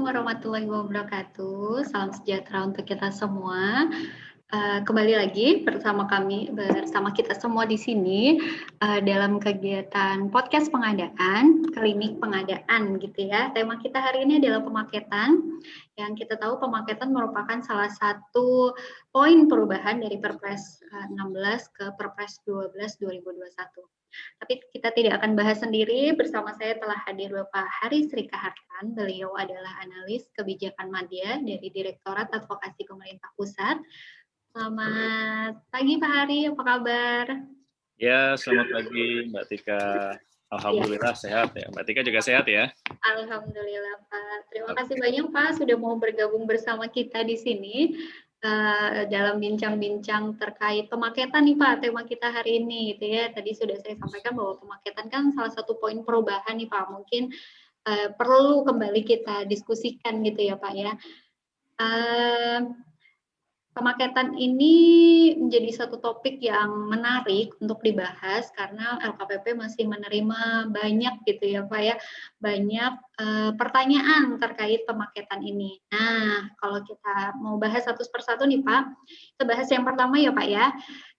Assalamualaikum warahmatullahi wabarakatuh. Salam sejahtera untuk kita semua. Kembali lagi bersama kita semua di sini dalam kegiatan podcast pengadaan, klinik pengadaan gitu ya. Tema kita hari ini adalah pemaketan. Yang kita tahu pemaketan merupakan salah satu poin perubahan dari Perpres 16 ke Perpres 12 2021. Tapi kita tidak akan bahas sendiri. Bersama saya telah hadir Bapak Haris Rika Hartan. Beliau adalah analis kebijakan media dari Direktorat Advokasi Pemerintah Pusat. Selamat pagi Pak Hari, apa kabar? Ya, selamat pagi Mbak Tika. Alhamdulillah sehat ya. Mbak Tika juga sehat ya? Alhamdulillah Pak. Terima kasih banyak Pak sudah mau bergabung bersama kita di sini. Dalam bincang-bincang terkait pemaketan nih Pak, tema kita hari ini gitu ya. Tadi sudah saya sampaikan bahwa pemaketan kan salah satu poin perubahan nih Pak. Mungkin perlu kembali kita diskusikan gitu ya Pak ya. Pemaketan ini menjadi satu topik yang menarik untuk dibahas karena LKPP masih menerima banyak gitu ya Pak ya, banyak pertanyaan terkait pemaketan ini. Nah, kalau kita mau bahas satu persatu nih Pak, kita bahas yang pertama ya Pak ya.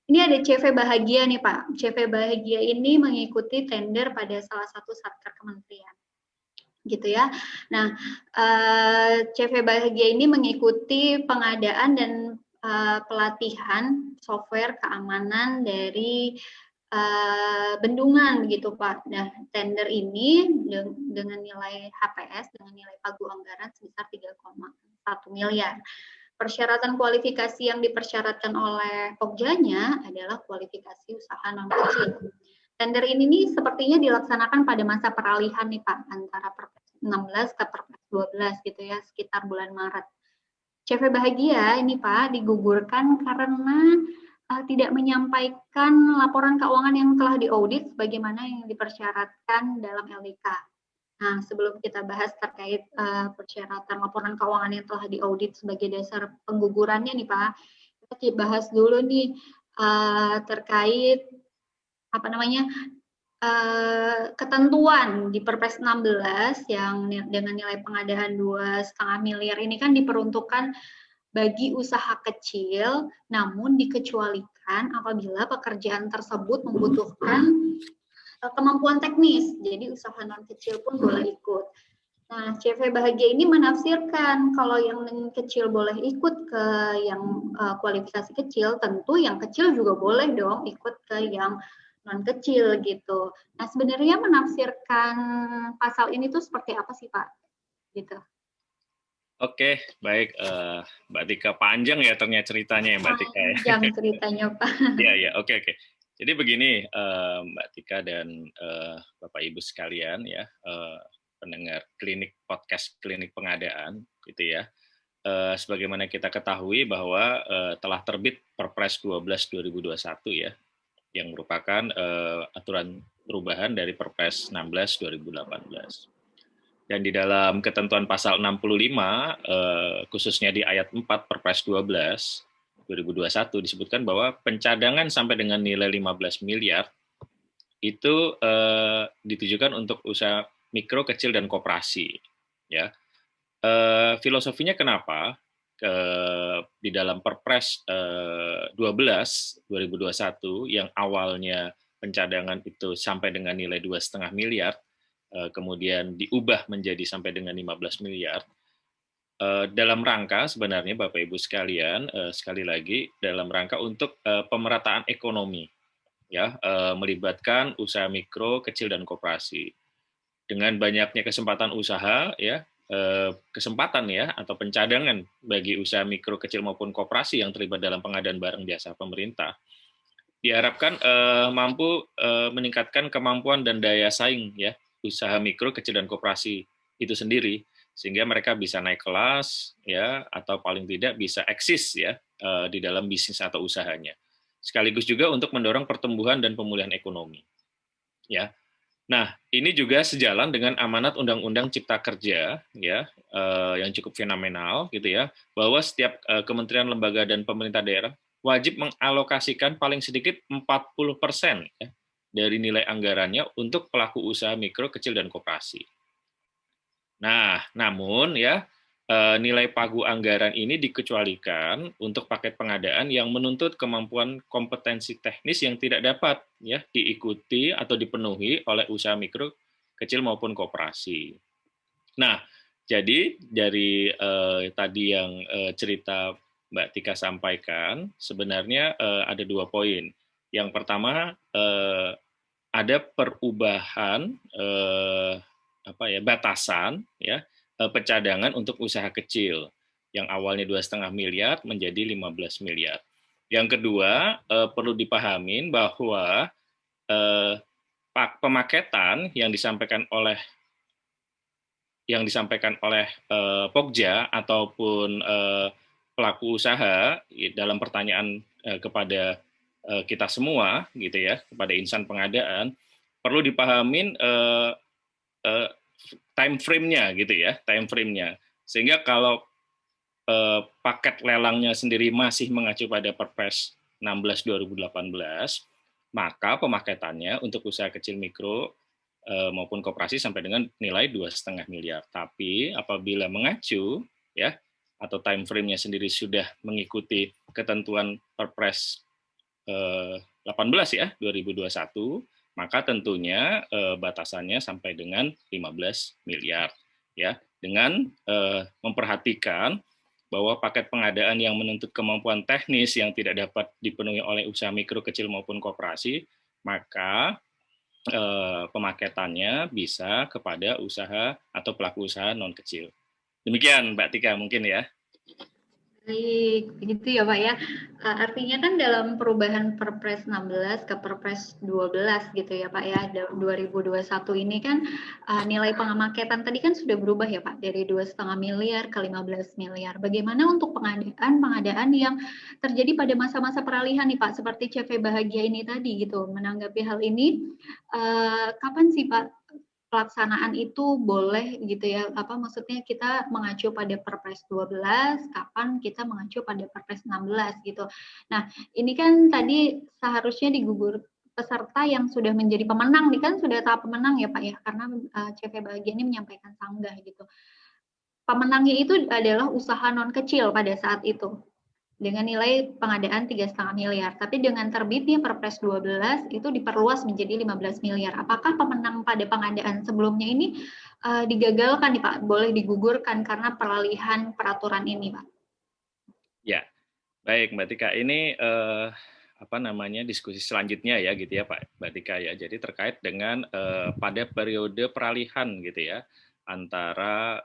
Ini ada CV Bahagia nih Pak. CV Bahagia ini mengikuti tender pada salah satu satker kementerian gitu ya. Nah, CV Bahagia ini mengikuti pengadaan dan pelatihan software keamanan dari bendungan gitu Pak. Nah, tender ini dengan nilai HPS, dengan nilai pagu anggaran sebesar 3,1 miliar. Persyaratan kualifikasi yang dipersyaratkan oleh Pokjanya adalah kualifikasi usaha non kecil. Tender ini nih sepertinya dilaksanakan pada masa peralihan nih Pak, antara Perpres 16 ke Perpres 12 gitu ya, sekitar bulan Maret. CV Bahagia ini Pak digugurkan karena tidak menyampaikan laporan keuangan yang telah diaudit sebagaimana yang dipersyaratkan dalam LDK. Nah, sebelum kita bahas terkait persyaratan laporan keuangan yang telah diaudit sebagai dasar penggugurannya nih Pak, kita bahas dulu nih terkait ketentuan di Perpres 16 yang dengan nilai pengadaan 2,5 miliar ini kan diperuntukkan bagi usaha kecil, namun dikecualikan apabila pekerjaan tersebut membutuhkan kemampuan teknis, jadi usaha non kecil pun boleh ikut. Nah, CV Bahagia ini menafsirkan kalau yang kecil boleh ikut ke yang kualifikasi kecil, tentu yang kecil juga boleh dong ikut ke yang non kecil gitu. Nah, sebenarnya menafsirkan pasal ini tuh seperti apa sih Pak? Gitu. Oke, baik Mbak Tika. Panjang ya ternyata ceritanya ya Mbak Tika ya. Panjang ceritanya Pak. Ya, oke. Jadi begini Mbak Tika dan Bapak Ibu sekalian ya, pendengar podcast klinik pengadaan gitu ya. Sebagaimana kita ketahui bahwa telah terbit Perpres 12 2021 ya, yang merupakan aturan perubahan dari Perpres 16 2018. Dan di dalam ketentuan pasal 65, khususnya di ayat 4 Perpres 12 2021 disebutkan bahwa pencadangan sampai dengan nilai 15 miliar itu ditujukan untuk usaha mikro, kecil, dan koperasi. Ya, filosofinya kenapa? Di dalam Perpres 12 2021 yang awalnya pencadangan itu sampai dengan nilai 2,5 miliar, kemudian diubah menjadi sampai dengan 15 miliar, dalam rangka sebenarnya Bapak Ibu sekalian, sekali lagi dalam rangka untuk pemerataan ekonomi, ya, melibatkan usaha mikro, kecil, dan koperasi. Dengan banyaknya kesempatan usaha, ya, kesempatan ya atau pencadangan bagi usaha mikro, kecil maupun koperasi yang terlibat dalam pengadaan barang jasa pemerintah, diharapkan mampu meningkatkan kemampuan dan daya saing ya usaha mikro, kecil, dan koperasi itu sendiri, sehingga mereka bisa naik kelas ya atau paling tidak bisa eksis ya di dalam bisnis atau usahanya. Sekaligus juga untuk mendorong pertumbuhan dan pemulihan ekonomi. Ya. Nah, ini juga sejalan dengan amanat Undang-Undang Cipta Kerja ya, yang cukup fenomenal gitu ya, bahwa setiap kementerian, lembaga, dan pemerintah daerah wajib mengalokasikan paling sedikit 40% ya, dari nilai anggarannya untuk pelaku usaha mikro, kecil, dan koperasi. Nah, namun ya nilai pagu anggaran ini dikecualikan untuk paket pengadaan yang menuntut kemampuan kompetensi teknis yang tidak dapat ya diikuti atau dipenuhi oleh usaha mikro, kecil maupun koperasi. Nah, jadi dari tadi yang cerita Mbak Tika sampaikan, sebenarnya ada 2 poin. Yang pertama, ada perubahan batasan ya pencadangan untuk usaha kecil yang awalnya 2,5 miliar menjadi 15 miliar. Yang kedua, perlu dipahamin bahwa eh, pemaketan yang disampaikan oleh Pokja ataupun pelaku usaha dalam pertanyaan kepada kita semua gitu ya, kepada insan pengadaan, perlu dipahamin time frame-nya gitu ya, time frame-nya. Sehingga kalau paket lelangnya sendiri masih mengacu pada Perpres 16 2018, maka pemaketannya untuk usaha kecil mikro maupun koperasi sampai dengan nilai 2,5 miliar. Tapi apabila mengacu ya atau time frame-nya sendiri sudah mengikuti ketentuan Perpres 18 ya 2021, maka tentunya batasannya sampai dengan 15 miliar ya, dengan memperhatikan bahwa paket pengadaan yang menuntut kemampuan teknis yang tidak dapat dipenuhi oleh usaha mikro, kecil maupun koperasi, maka pemaketannya bisa kepada usaha atau pelaku usaha non kecil. Demikian Mbak Tika mungkin ya. Baik, begitu ya Pak ya. Artinya kan dalam perubahan Perpres 16 ke Perpres 12 gitu ya Pak ya, 2021 ini kan nilai pengemaketan tadi kan sudah berubah ya Pak, dari 2,5 miliar ke 15 miliar. Bagaimana untuk pengadaan yang terjadi pada masa-masa peralihan nih Pak, seperti CV Bahagia ini tadi gitu. Menanggapi hal ini, kapan sih Pak pelaksanaan itu boleh gitu ya, maksudnya kita mengacu pada Perpres 12, kapan kita mengacu pada Perpres 16 gitu. Nah, ini kan tadi seharusnya digugur peserta yang sudah menjadi pemenang nih kan sudah tahap pemenang ya Pak ya, karena CV Bahagia ini menyampaikan sanggah gitu. Pemenangnya itu adalah usaha non kecil pada saat itu dengan nilai pengadaan 3,5 miliar. Tapi dengan terbitnya Perpres 12 itu diperluas menjadi 15 miliar. Apakah pemenang pada pengadaan sebelumnya ini digagalkan nih Pak? Boleh digugurkan karena peralihan peraturan ini Pak? Ya, baik Mbak Tika. Ini diskusi selanjutnya ya gitu ya Pak Mbak Tika ya. Jadi terkait dengan pada periode peralihan gitu ya antara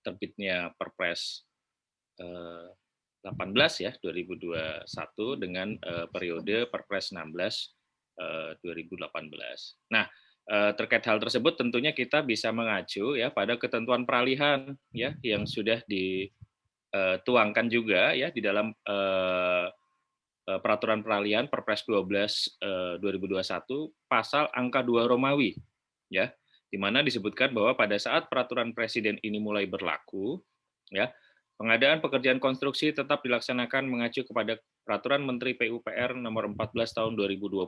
terbitnya Perpres 18 ya 2021 dengan periode Perpres 16 2018. Nah, terkait hal tersebut tentunya kita bisa mengacu ya pada ketentuan peralihan ya yang sudah dituangkan juga ya di dalam peraturan peralihan Perpres 12 2021 pasal angka 2 Romawi ya, di mana disebutkan bahwa pada saat peraturan presiden ini mulai berlaku ya, pengadaan pekerjaan konstruksi tetap dilaksanakan mengacu kepada Peraturan Menteri PUPR nomor 14 tahun 2020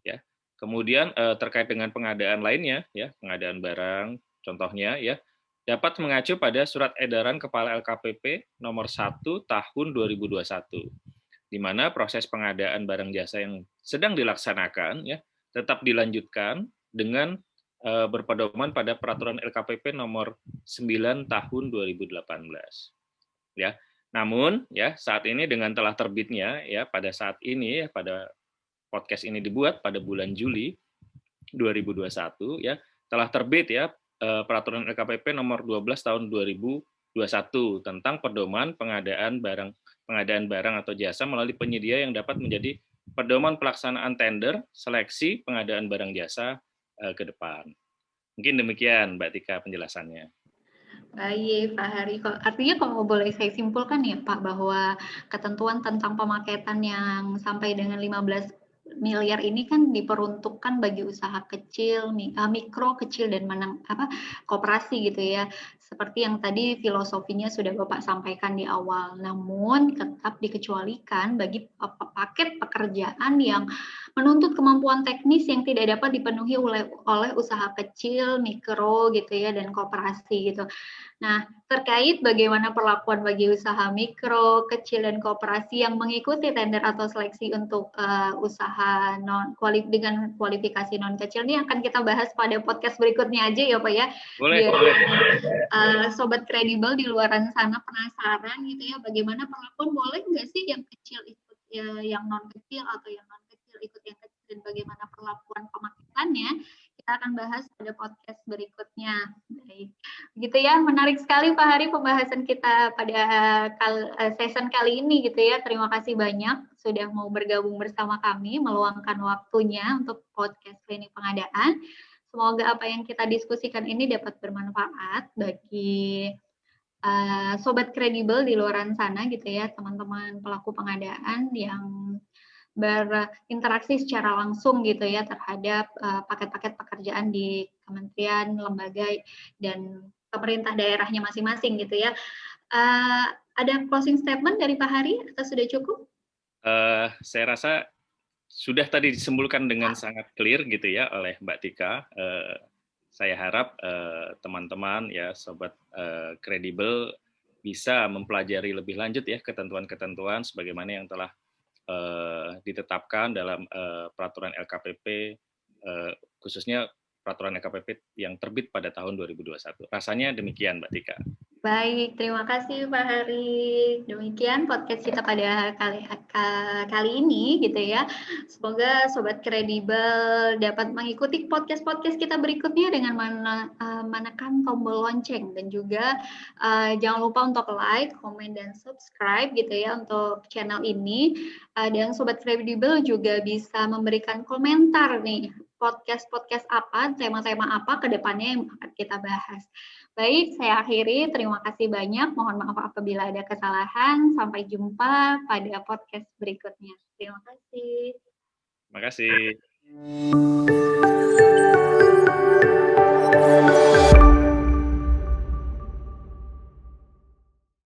ya. Kemudian terkait dengan pengadaan lainnya ya, pengadaan barang contohnya ya, dapat mengacu pada Surat Edaran Kepala LKPP nomor 1 tahun 2021 di mana proses pengadaan barang jasa yang sedang dilaksanakan ya tetap dilanjutkan dengan berpedoman pada peraturan LKPP nomor 9 tahun 2018 ya. Namun ya saat ini dengan telah terbitnya ya pada saat ini ya pada podcast ini dibuat pada bulan Juli 2021 ya telah terbit ya peraturan LKPP nomor 12 tahun 2021 tentang pedoman pengadaan barang atau jasa melalui penyedia yang dapat menjadi pedoman pelaksanaan tender, seleksi, pengadaan barang jasa ke depan. Mungkin demikian Mbak Tika penjelasannya. Baik, Pak Hari. Artinya kalau boleh saya simpulkan ya Pak, bahwa ketentuan tentang pemaketan yang sampai dengan 15 miliar ini kan diperuntukkan bagi usaha kecil, mikro, kecil, dan koperasi gitu ya. Seperti yang tadi filosofinya sudah Bapak sampaikan di awal. Namun tetap dikecualikan bagi paket pekerjaan yang menuntut kemampuan teknis yang tidak dapat dipenuhi oleh usaha kecil, mikro gitu ya, dan koperasi gitu. Nah, terkait bagaimana perlakuan bagi usaha mikro, kecil, dan koperasi yang mengikuti tender atau seleksi untuk usaha dengan kualifikasi non kecil ini akan kita bahas pada podcast berikutnya aja ya Pak ya. Boleh. Sobat kredibel di luaran sana penasaran gitu ya, bagaimana perlakuan, boleh nggak sih yang kecil ikut yang non kecil atau yang non kecil ikut yang kecil, dan bagaimana perlakuan pemakitannya, kita akan bahas pada podcast berikutnya. Baik. Gitu ya, menarik sekali Pak Hari pembahasan kita pada season kali ini gitu ya. Terima kasih banyak sudah mau bergabung bersama kami, meluangkan waktunya untuk podcast Klinik Pengadaan. Semoga apa yang kita diskusikan ini dapat bermanfaat bagi sobat kredibel di luaran sana gitu ya, teman-teman pelaku pengadaan yang berinteraksi secara langsung gitu ya terhadap paket-paket pekerjaan di kementerian, lembaga, dan pemerintah daerahnya masing-masing gitu ya. Ada closing statement dari Pak Hari atau sudah cukup? Saya rasa sudah tadi disimpulkan dengan sangat clear gitu ya oleh Mbak Tika. Saya harap teman-teman ya sobat kredibel bisa mempelajari lebih lanjut ya ketentuan-ketentuan sebagaimana yang telah ditetapkan dalam peraturan LKPP, khususnya peraturan LKPP yang terbit pada tahun 2021. Rasanya demikian Mbak Tika. Baik, terima kasih Pak Hari. Demikian podcast kita pada kali ini gitu ya. Semoga sobat kredibel dapat mengikuti podcast-podcast kita berikutnya dengan menekan tombol lonceng, dan juga jangan lupa untuk like, komen, dan subscribe gitu ya untuk channel ini. Dan sobat kredibel juga bisa memberikan komentar nih, podcast-podcast apa, tema-tema apa ke depannya yang akan kita bahas. Baik, saya akhiri. Terima kasih banyak. Mohon maaf apabila ada kesalahan. Sampai jumpa pada podcast berikutnya. Terima kasih. Terima kasih.